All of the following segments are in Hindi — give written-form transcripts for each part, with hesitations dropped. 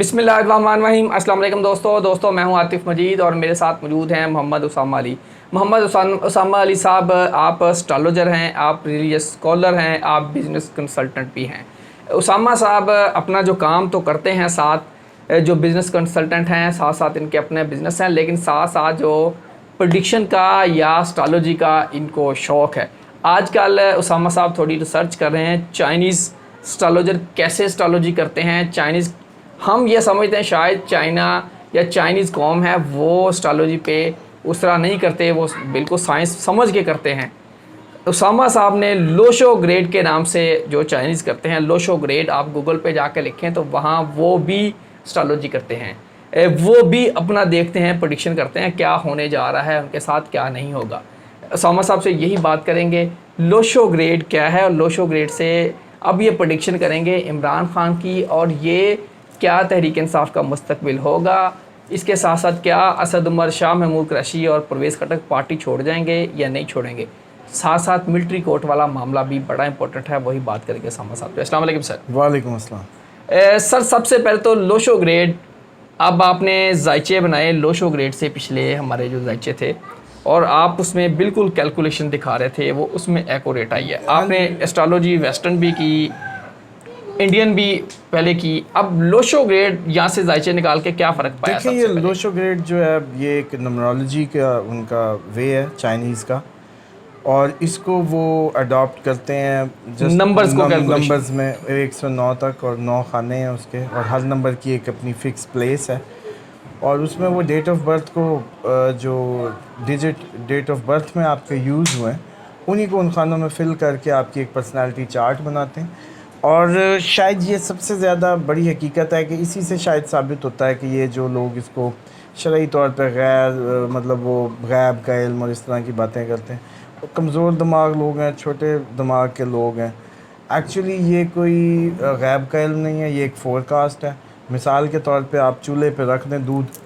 बिस्मिल्लाहिर्रहमानिर्रहीम। अस्सलाम वालेकुम दोस्तों मैं हूं आतिफ मजीद और मेरे साथ मौजूद हैं मोहम्मद उसामा अली। उसामा अली साहब, आप एस्ट्रोलॉजर हैं, आप रिलीजियस स्कॉलर हैं, आप बिज़नेस कंसल्टेंट भी हैं। उसामा साहब अपना जो काम तो करते हैं, साथ जो बिज़नेस कंसल्टेंट हैं, साथ साथ इनके अपने बिज़नेस हैं, लेकिन साथ साथ जो प्रेडिक्शन का या एस्ट्रोलॉजी का इनको शौक़ है। आजकल उसामा साहब थोड़ी रिसर्च कर रहे हैं, चाइनीज़ एस्ट्रोलॉजर कैसे एस्ट्रोलॉजी करते हैं। चाइनीज़ हम ये समझते हैं शायद चाइना या चाइनीज़ कौम है वो एस्ट्रोलॉजी पे उस तरह नहीं करते, वो बिल्कुल साइंस समझ के करते हैं। उसामा साहब ने लोशो ग्रेड के नाम से जो चाइनीज़ करते हैं, लोशो ग्रेड आप गूगल पे जाकर लिखें तो वहाँ वो भी एस्ट्रोलॉजी करते हैं, वो भी अपना देखते हैं, प्रेडिक्शन करते हैं क्या होने जा रहा है उनके साथ, क्या नहीं होगा। उसामा साहब से यही बात करेंगे, लोशो ग्रेड क्या है और लोशो ग्रेड से अब ये प्रेडिक्शन करेंगे इमरान खान की, और ये क्या तहरीक इंसाफ का मुस्तकबिल होगा। इसके साथ साथ क्या असद उमर, शाह महमूद कुरैशी और परवेज़ खटक पार्टी छोड़ जाएंगे या नहीं छोड़ेंगे। साथ साथ मिलिट्री कोर्ट वाला मामला भी बड़ा इंपॉर्टेंट है, वही बात करेंगे उसामा साहब। अस्सलाम वालेकुम सर। वालेकुम अस्सलाम। सर सबसे पहले तो लोशो ग्रेड, अब आपने जायचे बनाए लोशो ग्रेड से, पिछले हमारे जो जायचे थे और आप उसमें बिल्कुल कैलकुलेशन दिखा रहे थे, वो उसमें एक्यूरेट आई है। आपने एस्ट्रोलॉजी वेस्टर्न भी की, इंडियन भी पहले की, अब लोशो ग्रेड यहाँ से जायचे निकाल के क्या फ़र्क पाया? देखिए, ये लोशो ग्रेड जो है ये एक न्यूमरोलॉजी का उनका वे है चाइनीज़ का, और इसको वो अडॉप्ट करते हैं जस्ट नंबर्स में 109 तक, और 9 खाने हैं उसके, और हर नंबर की एक अपनी फ़िक्स प्लेस है, और उसमें वो डेट ऑफ बर्थ को जो डेट ऑफ बर्थ में आपके यूज़ हुए उन्हीं को उन खानों में फ़िल करके आपकी एक पर्सनालिटी चार्ट बनाते हैं। और शायद ये सबसे ज़्यादा बड़ी हकीकत है कि इसी से शायद साबित होता है कि ये जो लोग इसको शरई तौर पर गैर मतलब वो गैब का इल्म और इस तरह की बातें करते हैं, वो कमज़ोर दिमाग लोग हैं, छोटे दिमाग के लोग हैं। एक्चुअली ये कोई गैब का इल्म नहीं है, ये एक फोरकास्ट है। मिसाल के तौर पे आप चूल्हे पे रख दें दूध,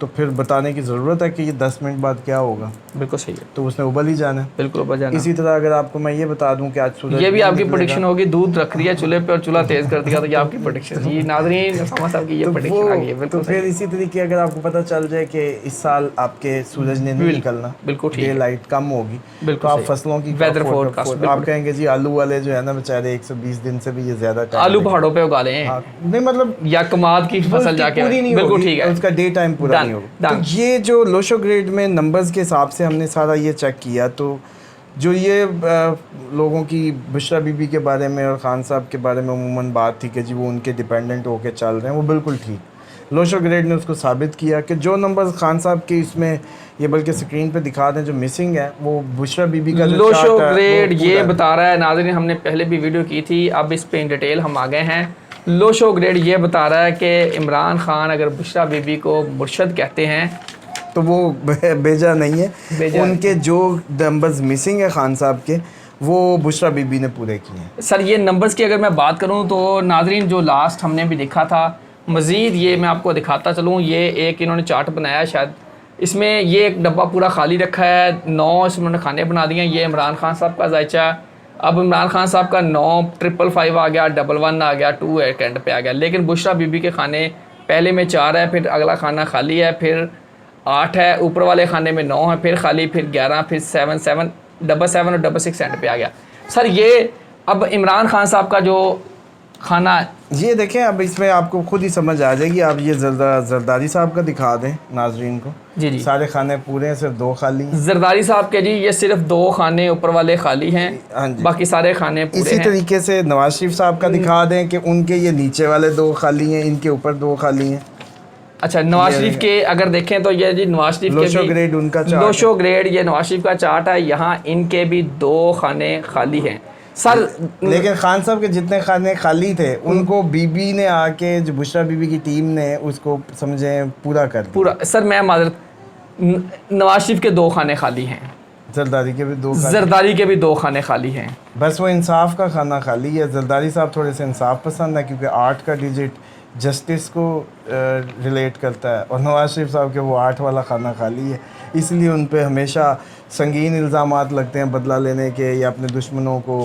तो फिर बताने की ज़रूरत है कि ये 10 मिनट बाद क्या होगा। बिल्कुल सही है, तो उसने उबल ही जाना है। बिल्कुल उबल जाना। इसी तरह अगर आपको मैं ये बता दूं कि आज सूरज, ये भी आपकी प्रेडिक्शन होगी, दूध रख रही है चूल्हे पे और चूल्हा तेज़ कर दिया, तो ये आपकी प्रेडिक्शन। ये नाज़रीन उसामा साहब की ये प्रेडिक्शन आ गई है। बिल्कुल। तो फिर इसी तरीके अगर आपको पता चल जाए कि इस साल आपके सूरज ने नहीं निकलना, बिल्कुल ठीक, डे लाइट कम होगी, तो आप फसलों की वेदर फोरकास्ट आप कहेंगे जी आलू वाले जो है ना बेचारे 120 दिन से भी ये ज़्यादा आलू पहाड़ों पे उगा लें, नहीं मतलब या कमाद की फसल जाके पूरी नहीं, बिल्कुल ठीक है, उसका डे टाइम पूरा नहीं होगा। तो ये जो लोशो ग्रेड में नंबर्स के हिसाब से हमने सारा ये चेक किया, तो जो ये लोगों की बुशरा बीबी के बारे में और ख़ान साहब के बारे में अमूमन बात थी कि जी वो उनके डिपेंडेंट होके चल रहे हैं, वो बिल्कुल ठीक। लोशो ग्रेड ने उसको साबित किया कि जो नंबर्स खान साहब के इसमें, ये बल्कि स्क्रीन पे दिखा दें, जो मिसिंग है वो बुशरा बीबी का जो लोशो ग्रेड ये बता रहा है। नाज़रीन हमने पहले भी वीडियो की थी, अब इस पे इन डिटेल हम आ गए हैं। लोशो ग्रेड ये बता रहा है कि इमरान खान अगर बुशरा बीबी को मुर्शद कहते हैं तो वो बेजा नहीं है, उनके जो नंबर्स मिसिंग है खान साहब के वो बुशरा बीबी ने पूरे किए हैं। सर ये नंबर्स की अगर मैं बात करूं तो नाजरीन जो लास्ट हमने भी देखा था, मज़ीद ये मैं आपको दिखाता चलूं, ये एक इन्होंने चार्ट बनाया शायद, इसमें ये एक डब्बा पूरा खाली रखा है, 9 इसमें उन्होंने खाने बना दिए। ये इमरान खान साहब का जायचा, अब इमरान खान साहब का 9 555 आ गया, 11 आ गया, 2 एक एंड पे आ गया, लेकिन बुशरा बीबी के खाने पहले में 4 है, फिर अगला खाना खाली है, फिर 8 है, ऊपर वाले खाने में 9 है, फिर खाली, फिर 11, फिर 7 7 7 और 6 एंड पे आ गया। सर ये अब इमरान खान साहब का जो खाना, ये देखें, अब इसमें आपको खुद ही समझ आ जाएगी। आप ये जरदारी साहब का दिखा दें नाजरीन को। जी, सारे खाने पूरे हैं, सिर्फ 2 खाली हैं। जरदारी साहब के जी ये सिर्फ 2 खाने ऊपर वाले खाली हैं, बाकी सारे खाने पूरे इसी तरीके से नवाज शरीफ साहब का दिखा दें कि उनके ये नीचे वाले 2 खाली हैं, इनके ऊपर 2 खाली हैं। अच्छा, नवाज शरीफ के अगर देखें तो ये जी नवाज शरीफ लोशो ग्रेड उनका चार्ट, लोशो ग्रेड ये नवाज शरीफ का चार्ट है, यहाँ इनके भी 2 खाने खाली हैं सर। लेकिन खान साहब के जितने खाने खाली थे उनको बीबी ने आके, जो बुशरा बीबी की टीम ने उसको समझे पूरा कर दिया। पूरा सर, मैं माजरत, नवाज शरीफ के 2 खाने खाली हैं, जरदारी के भी 2 जरदारी के भी 2 खाने खाली हैं, बस वो इंसाफ का खाना खाली है। जरदारी साहब थोड़े से इंसाफ पसंद है क्योंकि 8 का डिजिट जस्टिस को रिलेट करता है, और नवाज शरीफ साहब के वो 8 वाला खाना खाली है, इसलिए उन पे हमेशा संगीन इल्ज़ामात लगते हैं बदला लेने के या अपने दुश्मनों को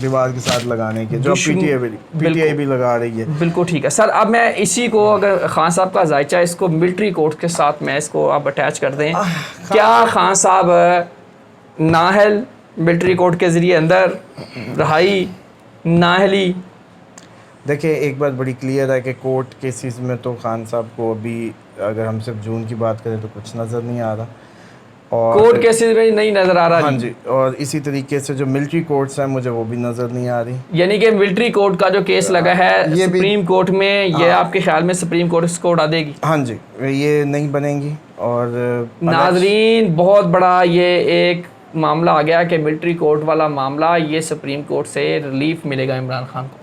दीवार के साथ लगाने के, जो पीटीआई भी लगा रही है। बिल्कुल ठीक है सर। अब मैं इसी को, अगर खान साहब का जायचा इसको मिलिट्री कोर्ट के साथ मैं इसको आप अटैच कर दें, क्या खान साहब नाहल मिलिट्री कोर्ट के ज़रिए अंदर रहाई नाहली? देखिए एक बात बड़ी क्लियर है कि कोर्ट केसेस में तो खान साहब को अभी, अगर हम सिर्फ जून की बात करें तो कुछ नज़र नहीं आ रहा, और कोर्ट केसेस में नहीं नज़र आ रहा। हाँ जी, और इसी तरीके से जो मिलिट्री कोर्ट्स हैं मुझे वो भी नज़र नहीं आ रही। यानी कि मिलिट्री कोर्ट का जो केस लगा है ये सुप्रीम कोर्ट में, ये आपके ख्याल में सुप्रीम कोर्ट इसको उड़ा देगी? हाँ जी, ये नहीं बनेंगी। और नाजरीन, बहुत बड़ा ये एक मामला आ गया कि मिलिट्री कोर्ट वाला मामला, ये सुप्रीम कोर्ट से रिलीफ मिलेगा इमरान खान को?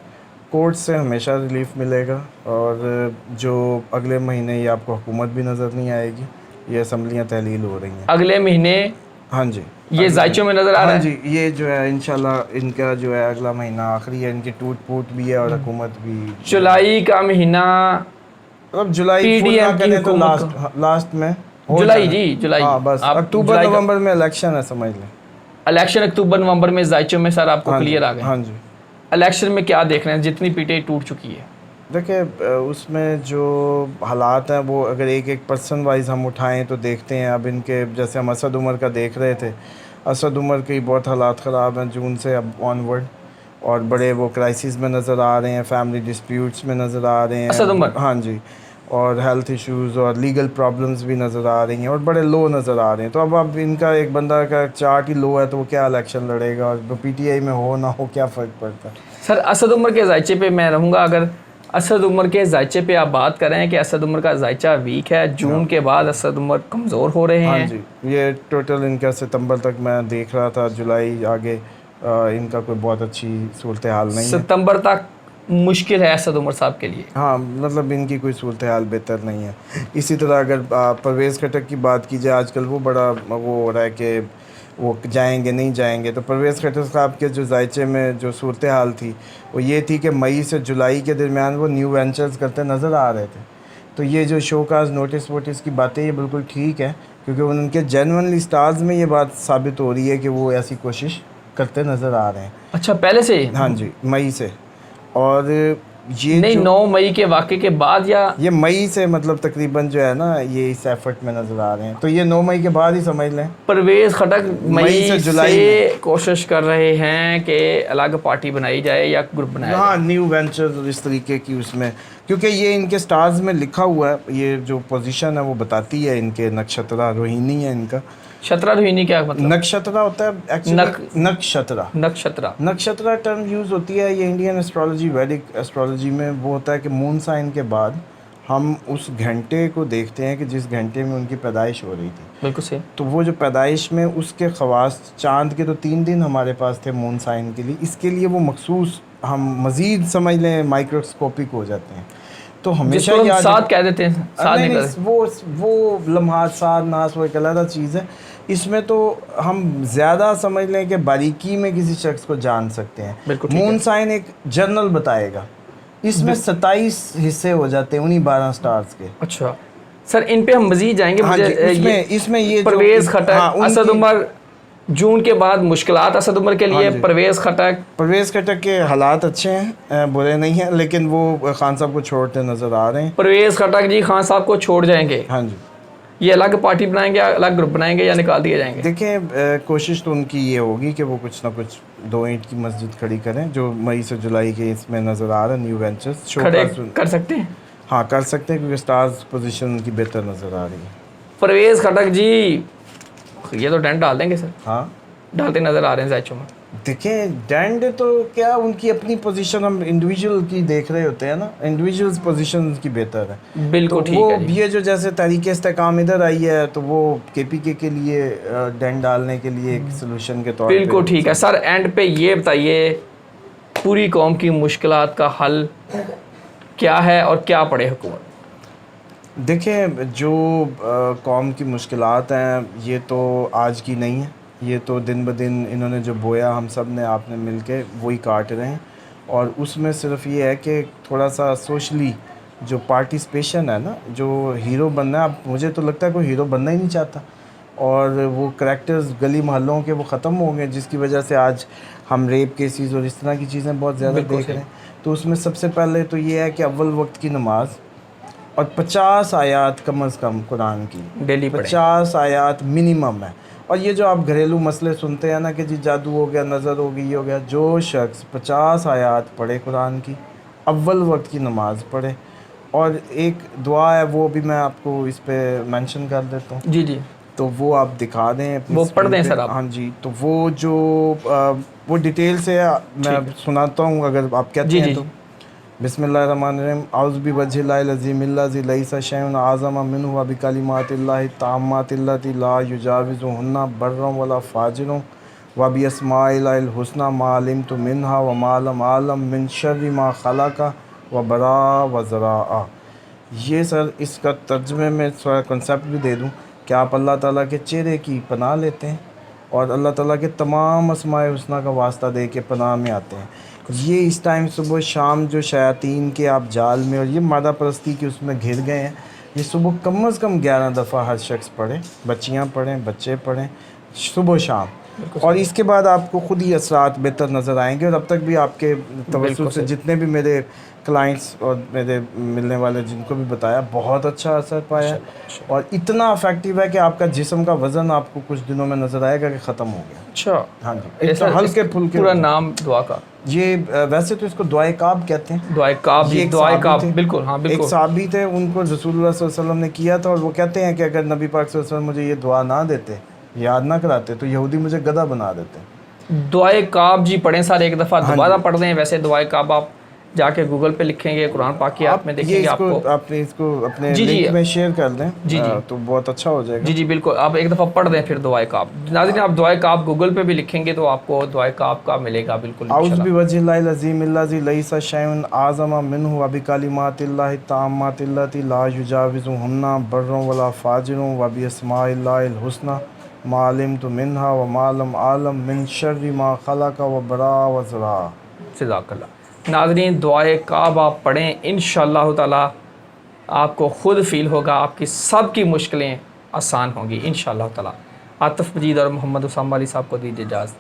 कोर्ट से हमेशा रिलीफ मिलेगा, और जो अगले महीने ये आपको हुकूमत भी नज़र नहीं आएगी, ये असम्बलियाँ तहलील हो रही हैं अगले महीने। हाँ जी, ये जायचों में नज़र आ रहा है। हाँ जी, ये जो है इंशाल्लाह इनका जो है अगला महीना आखिरी है, इनकी टूट फूट भी है और हुकूमत भी। जुलाई का महीना, अब जुलाई पीडीएम की तो लास्ट में जुलाई। हाँ बस, अक्टूबर नवंबर में इलेक्शन है, समझ लें। इलेक्शन अक्टूबर नवंबर में जायचों में सर आपको क्लियर आ गए? हाँ जी। इलेक्शन में क्या देख रहे हैं, जितनी पीटीआई टूट चुकी है? देखिए उसमें जो हालात हैं वो अगर एक एक पर्सन वाइज हम उठाएं तो देखते हैं। अब इनके जैसे हम असद उमर का देख रहे थे, असद उमर के बहुत हालात ख़राब हैं जून से अब ऑनवर्ड, और बड़े वो क्राइसिस में नज़र आ रहे हैं, फैमिली डिस्प्यूट्स में नज़र आ रहे हैं असद उमर। हाँ जी, और हेल्थ इश्यूज़ और लीगल प्रॉब्लम्स भी नज़र आ रही हैं और बड़े लो नज़र आ रहे हैं। तो अब इनका एक बंदा का चार्ट ही लो है तो वो क्या इलेक्शन लड़ेगा, और पीटीआई में हो ना हो क्या फ़र्क पड़ता है। सर असद उमर के जायचे पे मैं रहूँगा। अगर असद उमर के जायचे पे आप बात करें कि असद उमर का जायचा वीक है, जून के बाद असद उमर कमज़ोर हो रहे हैं। हाँ जी, ये टोटल इनका सितंबर तक मैं देख रहा था, जुलाई आगे इनका कोई बहुत अच्छी सूरत हाल नहीं है। सितंबर तक मुश्किल है असद उमर साहब के लिए। हाँ, मतलब इनकी कोई सूरत हाल बेहतर नहीं है। इसी तरह अगर परवेज़ खटक की बात की जाए, आजकल वो बड़ा वो हो रहा है कि वो जाएंगे नहीं जाएंगे। तो परवेज़ खटक साहब के जो जायचे में जो सूरत हाल थी वो ये थी कि मई से जुलाई के दरमियान वो न्यू वेंचर्स करते नज़र आ रहे थे। तो ये जो शोकाज नोटिस वोटिस की बातें ये बिल्कुल ठीक है, क्योंकि उनके जेन्युइनली स्टार्स में ये बात साबित हो रही है कि वो ऐसी कोशिश करते नज़र आ रहे हैं। अच्छा, पहले से? हाँ जी, मई से। और ये नहीं, 9 मई के वाक़े के बाद, या ये मई से, मतलब तकरीबन जो है ना ये इस एफर्ट में नज़र आ रहे हैं। तो ये 9 मई के बाद ही समझ लें। परवेज़ खटक मई से जुलाई से कोशिश कर रहे हैं कि अलग पार्टी बनाई जाए या ग्रुप बनाया जाए। हाँ, न्यू वेंचर इस तरीके की उसमें, क्योंकि ये इनके स्टार्स में लिखा हुआ है, ये जो पोजीशन है वो बताती है इनके नक्षत्रा रोहिणी है इनका। नक्षत्रा रोहिणी क्या मतलब? नक्षत्रा होता है एक्चुअली नक्षत्रा टर्म यूज़ होती है, ये इंडियन एस्ट्रोलॉजी, वैदिक एस्ट्रोलॉजी में वो होता है कि मून साइन के बाद हम उस घंटे को देखते हैं कि जिस घंटे में उनकी पैदाइश हो रही थी। बिल्कुल सही। तो वो जो पैदाइश में उसके ख़वास, चाँद के तो 3 दिन हमारे पास थे मून साइन के लिए, इसके लिए वो मखसूस हम मज़ीद समझ लें माइक्रोस्कोपिक हो जाते हैं। तो हमेशा याद साथ कह देते हैं, साथ नहीं, वो लम्हात साथ नास वो एक अलग चीज़ है। इसमें तो हम ज़्यादा समझ लें कि बारीकी में किसी शख्स को जान सकते हैं। मून साइन एक जर्नल बताएगा, इसमें 27 हिस्से हो जाते हैं उन्हीं 12 स्टार्स के। अच्छा सर, इन पे हम मज़ीद जाएंगे। हाँ इसमें ये परवेज़ खटक, असद उमर, जून के बाद मुश्किलात असद उमर के लिए। परवेज़ खटक के हालात अच्छे हैं, बुरे नहीं हैं, लेकिन वो खान साहब को छोड़ते नज़र आ रहे हैं। परवेज़ खटक जी खान साहब को छोड़ जाएंगे? हाँ जी। ये अलग पार्टी बनाएंगे, अलग ग्रुप बनाएंगे, या निकाल दिए जाएंगे? देखिए कोशिश तो उनकी ये होगी कि वो कुछ ना कुछ 2 ईंट की मस्जिद खड़ी करें, जो मई से जुलाई के इसमें नज़र आ रहा है। न्यू वेंचर्स खड़े कर सकते हैं? हाँ कर सकते हैं, क्योंकि स्टार्स पोजीशन उनकी बेहतर नज़र आ रही है। परवेज़ खटक जी ये तो डेंट डाल देंगे सर? हाँ, डालते नज़र आ रहे हैं जायचों में। देखें डेंट तो क्या, उनकी अपनी पोजीशन, हम इंडिविजुअल की देख रहे होते हैं ना, इंडिविजुअल्स पोजीशन उनकी बेहतर है। बिल्कुल तो ठीक वो है। ये जो जैसे तरीके इस्तेकाम इधर आई है तो वो केपीके के लिए डेंट डालने के लिए एक सोल्यूशन के तौर पे। बिल्कुल ठीक है सर। एंड पे ये बताइए, पूरी कौम की मुश्किलात का हल क्या है और क्या पड़े हुकूमत? देखें जो कौम की मुश्किलात हैं ये तो आज की नहीं है, ये तो दिन ब दिन इन्होंने जो बोया हम सब ने आपने मिल के वही काट रहे हैं। और उसमें सिर्फ ये है कि थोड़ा सा सोशली जो पार्टिसिपेशन है ना, जो हीरो बनना है, अब मुझे तो लगता है कोई हीरो बनना ही नहीं चाहता। और वो करैक्टर्स गली मोहल्लों के वो ख़त्म हो गए, जिसकी वजह से आज हम रेप केसेस और इस तरह की चीज़ें बहुत ज़्यादा देख रहे हैं। तो उसमें सबसे पहले तो ये है कि अव्वल वक्त की नमाज और 50 आयात कम अज़ कम कुरान की डेली 50 आयात मिनिमम है। और ये जो आप घरेलू मसले सुनते हैं ना कि जी जादू हो गया, नज़र हो गई, ये हो गया, जो शख्स 50 आयात पढ़े कुरान की, अव्वल वक्त की नमाज पढ़े, और एक दुआ है वो भी मैं आपको इस पे मेंशन कर देता हूँ। जी जी, तो वो आप दिखा दें, वो पढ़ दें सर आप। हाँ जी, तो वो जो वो डिटेल से मैं सुनाता हूँ अगर आप कहते हैं तो। बिस्मिल्लाहिर्रहमानिर्रहीम। औज़ु बिवज्हिल्लाहिल अज़ीमिल्लज़ी लैसा शैउन अअज़म मिन्हु व बिकलिमातिल्लाहि ताम्मातिल्लती ला युजाविज़ुहुन्ना बर्रन वला फ़ाजिरन व बिअस्माइहिल हुस्ना मा अलिमतु मिन्हा व मा लम आलम मिन शर्रि मा खलक़ व बरा व ज़रा। ये सर इसका तर्जुमे में थोड़ा कॉन्सेप्ट भी दे दूँ कि आप अल्लाह ताला के चेहरे की पनाह लेते हैं और अल्लाह ताला के तमाम अस्माए हुस्ना का वास्ता दे के पनाह में आते हैं। ये इस टाइम सुबह शाम जो शयातीन के आप जाल में और ये मादा परस्ती के उसमें घिर गए हैं, ये सुबह कम से कम 11 दफ़ा हर शख्स पढ़े, बच्चियाँ पढ़ें, बच्चे पढ़ें, सुबह शाम। और इसके बाद आपको खुद ही असरात बेहतर नज़र आएंगे। और अब तक भी आपके तवज्जुह से जितने भी मेरे क्लाइंट्स और मेरे मिलने वाले जिनको भी बताया, बहुत अच्छा असर पाया और इतना इफेक्टिव है कि आपका जिस्म का वज़न आपको कुछ दिनों में नज़र आएगा कि ख़त्म हो गया। अच्छा, हाँ जी, ऐसा हल्के फुल्के। पूरा नाम दुआ का ये वैसे तो इसको दुआए काब कहते हैं। दुआए काब, ये दुआए काब, बिल्कुल हाँ बिल्कुल। एक साहबी थे, उनको रसूलुल्लाह सल्लल्लाहु अलैहि वसल्लम ने किया था और वो कहते हैं कि अगर नबी पाक सल्लल्लाहु अलैहि वसल्लम मुझे ये दुआ ना देते, याद ना कराते, तो यहूदी मुझे गधा बना देते। दुआए काब जी पढ़ें सर, एक दफ़ा दोबारा पढ़ दें। वैसे दुआए काब आप जाके गूगल पे लिखेंगे, कुरान पाक की आप में देखेंगे, आपको आपने इसको अपने लिंक में शेयर कर दें जी जी, तो बहुत अच्छा हो जाएगा। जी जी बिल्कुल, आप एक दफ़ा पढ़ दें फिर दुआए काब। नाज़रीन, आप दुआए काब गूगल पे भी लिखेंगे तो आपको दुआए काब का मिलेगा बिल्कुल। औज़ु बिवज्हिल्लाहिल अज़ीमिल्लज़ी लैसा शैउन अअज़म मिन्हु व बिकलिमातिल्लाहि ताम्मातिल्लती ला युजाविज़ुहुन्ना बर्रन वला फ़ाजिरन व बिअस्माइहिल हुस्ना मा अलिमतु मिन्हा व मा लम आलम मिन शर्रि मा खलक़ व बरा व ज़रा। जज़ाकल्लाह। नाज़रीन, दुआए काब आप पढ़ें, इंशाअल्लाह ताला आपको ख़ुद फ़ील होगा, आपकी सब की मुश्किलें आसान होंगी इंशाअल्लाह ताला। आतिफ़ मजीद और मोहम्मद उसामा अली साहब को दीजिए इजाज़त।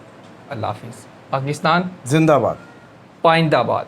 अल्लाह हाफ़िज़। पाकिस्तान जिंदाबाद, पाइंदाबाद।